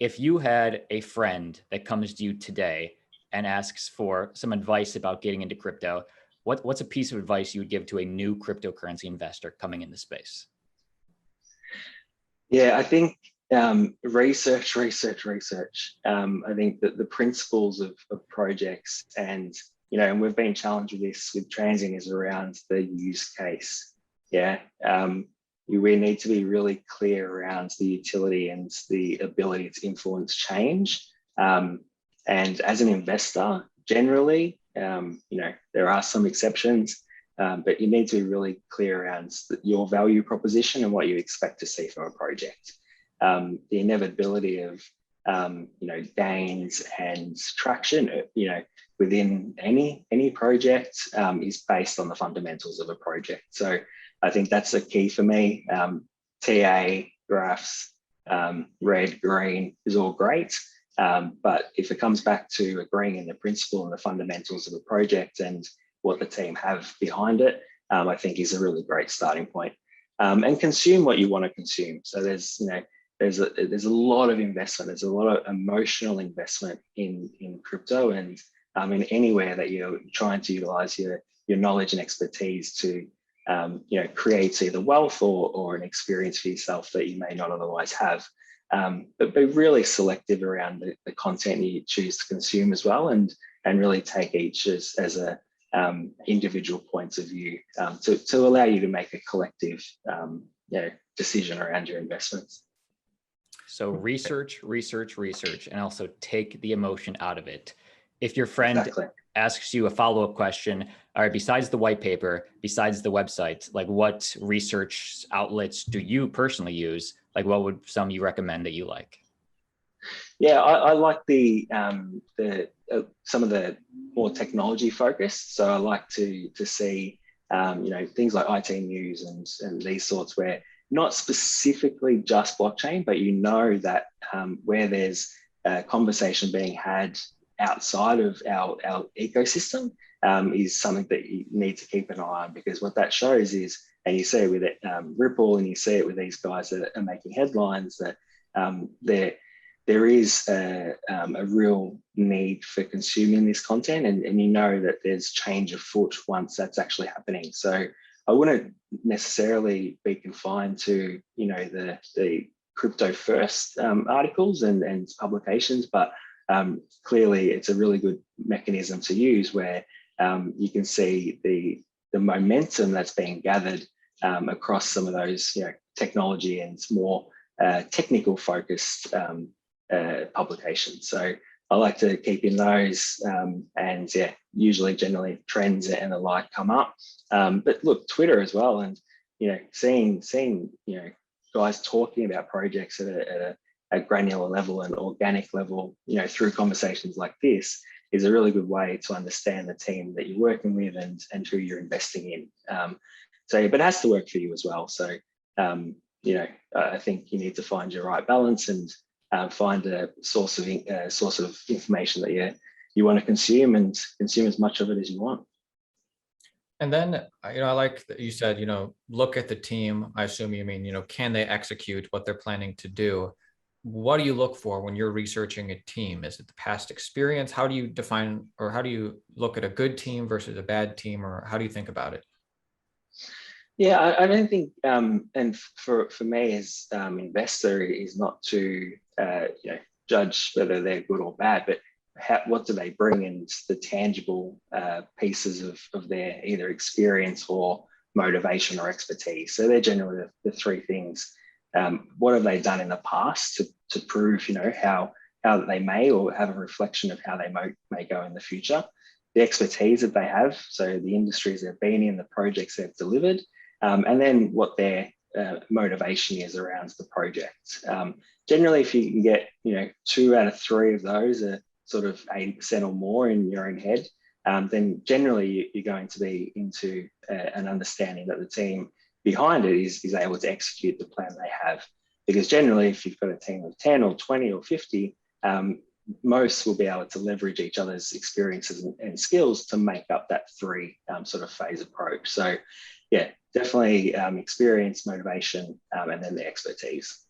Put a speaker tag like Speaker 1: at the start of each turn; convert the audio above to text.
Speaker 1: if you had a friend that comes to you today and asks for some advice about getting into crypto, what's a piece of advice you would give to a new cryptocurrency investor coming in the space?
Speaker 2: Yeah, I think research. I think that the principles of projects and, and we've been challenged with this with Transient is around the use case. Yeah. We need to be really clear around the utility and the ability to influence change. And as an investor, generally, there are some exceptions, but you need to be really clear around your value proposition and what you expect to see from a project. The inevitability of gains and traction, within any project is based on the fundamentals of a project. So I think that's the key for me. TA, graphs, red, green is all great. But if it comes back to agreeing in the principle and the fundamentals of a project and what the team have behind it, I think is a really great starting point. And consume what you want to consume. So there's a lot of investment. There's a lot of emotional investment in crypto, and in anywhere that you're trying to utilize your knowledge and expertise to create either wealth or an experience for yourself that you may not otherwise have. But be really selective around the content you choose to consume as well, and really take each as a individual points of view to allow you to make a collective decision around your investments.
Speaker 1: So research, and also take the emotion out of it. If your friend asks you a follow-up question, all right, besides the white paper, besides the website, like what research outlets do you personally use? Like what would some you recommend that you like?
Speaker 2: Yeah, I like some of the more technology focused. So I like to see things like IT news and these sorts, where not specifically just blockchain, but that where there's a conversation being had outside of our ecosystem is something that you need to keep an eye on, because what that shows is, and you see it with Ripple, and you see it with these guys that are making headlines, that there is a real need for consuming this content, and that there's change afoot once that's actually happening. So I wouldn't necessarily be confined to the crypto first articles and publications, but clearly it's a really good mechanism to use, where you can see the momentum that's being gathered across some of those technology and more technical focused publications. So I like to keep in those, and usually generally trends and the like come up. But look, Twitter as well, and seeing guys talking about projects at a granular level and organic level, through conversations like this, is a really good way to understand the team that you're working with and who you're investing in. But it has to work for you as well. So I think you need to find your right balance and find a source of information that you want to consume, and consume as much of it as you want.
Speaker 3: And then, I like that you said, look at the team. I assume you mean, can they execute what they're planning to do? What do you look for when you're researching a team? Is it the past experience? How do you define, or how do you look at a good team versus a bad team, or how do you think about it?
Speaker 2: Yeah, I don't think, and for me as investor, is not to judge whether they're good or bad, but what do they bring in the tangible pieces of their either experience or motivation or expertise. So they're generally the three things. What have they done in the past to prove, how they may, or have a reflection of how they may go in the future. The expertise that they have, so the industries they've been in, the projects they've delivered, and then what their motivation is around the project. Generally, if you can get 2 out of 3 of those are sort of 80% or more in your own head, then generally you're going to be into an understanding that the team behind it is able to execute the plan they have. Because generally, if you've got a team of 10 or 20 or 50, most will be able to leverage each other's experiences and skills to make up that 3 sort of phase approach. So yeah, definitely experience, motivation, and then the expertise.